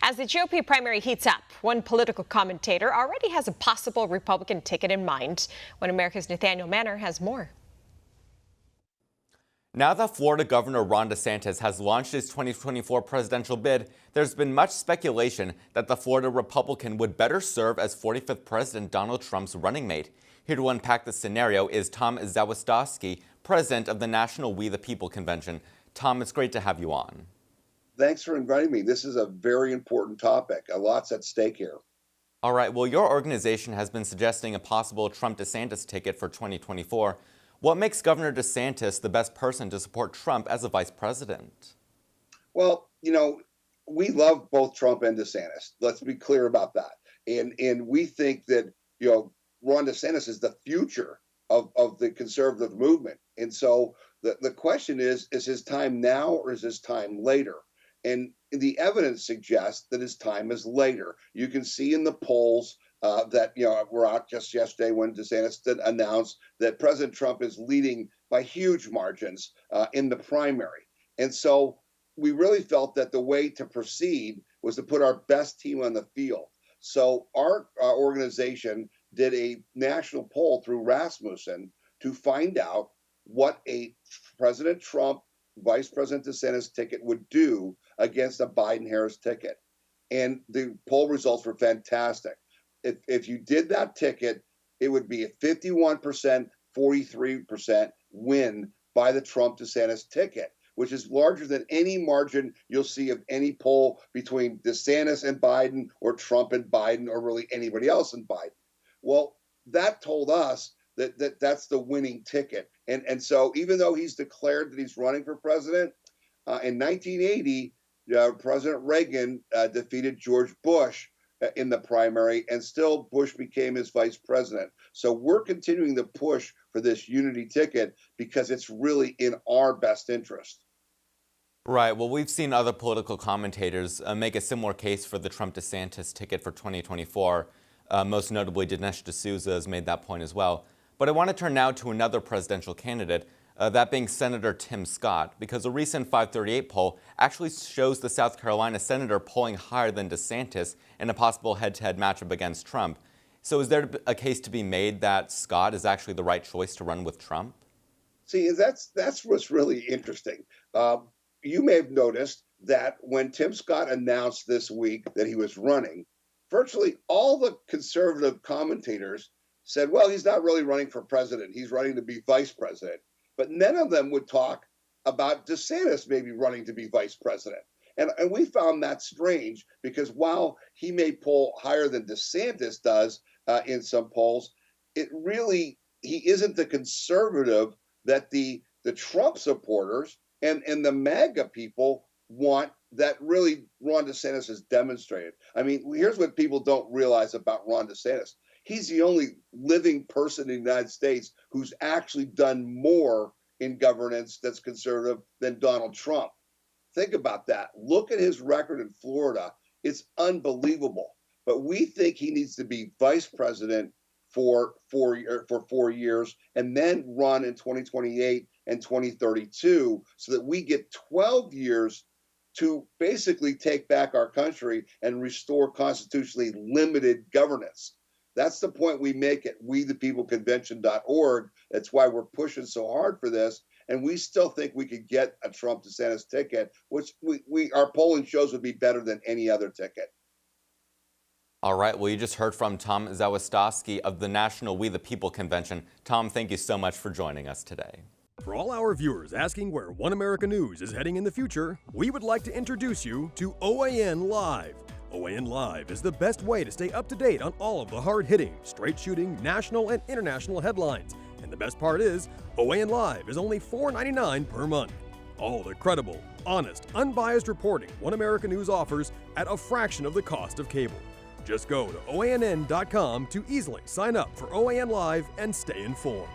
As the GOP primary heats up, one political commentator already has a possible Republican ticket in mind. One America's Nathaniel Manner has more. Now that Florida Governor Ron DeSantis has launched his 2024 presidential bid, there's been much speculation that the Florida Republican would better serve as 45th President Donald Trump's running mate. Here to unpack the scenario is Tom Zawistowski, president of the National We the People Convention. Tom, it's great to have you on. Thanks for inviting me. This is a very important topic. A lot's at stake here. All right, well, your organization has been suggesting a possible Trump-DeSantis ticket for 2024. What makes Governor DeSantis the best person to support Trump as a vice president? Well, we love both Trump and DeSantis. Let's be clear about that. And we think that, Ron DeSantis is the future of the conservative movement. And so the question is his time now or is his time later? And the evidence suggests that his time is later. You can see in the polls that were out just yesterday when DeSantis announced that President Trump is leading by huge margins in the primary. And so we really felt that the way to proceed was to put our best team on the field. So our organization did a national poll through Rasmussen to find out what a President Trump, Vice President DeSantis ticket would do against a Biden-Harris ticket. And the poll results were fantastic. If you did that ticket, it would be a 51%, 43% win by the Trump-DeSantis ticket, which is larger than any margin you'll see of any poll between DeSantis and Biden or Trump and Biden or really anybody else and Biden. Well, that told us that's the winning ticket. And so even though he's declared that he's running for president, in 1980, President Reagan defeated George Bush in the primary, and still Bush became his vice president. So we're continuing to push for this unity ticket because it's really in our best interest. Right. Well, we've seen other political commentators make a similar case for the Trump-DeSantis ticket for 2024. Most notably, Dinesh D'Souza has made that point as well. But I want to turn now to another presidential candidate, that being Senator Tim Scott, because a recent 538 poll actually shows the South Carolina senator polling higher than DeSantis in a possible head-to-head matchup against Trump. So is there a case to be made that Scott is actually the right choice to run with Trump? See, that's what's really interesting. You may have noticed that when Tim Scott announced this week that he was running, virtually all the conservative commentators said, well, he's not really running for president. He's running to be vice president. But none of them would talk about DeSantis maybe running to be vice president. And we found that strange because while he may poll higher than DeSantis does in some polls, he isn't the conservative that the Trump supporters and the MAGA people want that really Ron DeSantis has demonstrated. I mean, here's what people don't realize about Ron DeSantis. He's the only living person in the United States who's actually done more in governance that's conservative than Donald Trump. Think about that. Look at his record in Florida. It's unbelievable. But we think he needs to be vice president for 4 years and then run in 2028 and 2032 so that we get 12 years to basically take back our country and restore constitutionally limited governance. That's the point we make at WeThePeopleConvention.org. That's why we're pushing so hard for this. And we still think we could get a Trump-DeSantis ticket, which our polling shows would be better than any other ticket. All right. Well, you just heard from Tom Zawistowski of the National We the People Convention. Tom, thank you so much for joining us today. For all our viewers asking where One America News is heading in the future, we would like to introduce you to OAN Live. OAN Live is the best way to stay up to date on all of the hard-hitting, straight-shooting, national and international headlines. And the best part is, OAN Live is only $4.99 per month. All the credible, honest, unbiased reporting One America News offers at a fraction of the cost of cable. Just go to OANN.com to easily sign up for OAN Live and stay informed.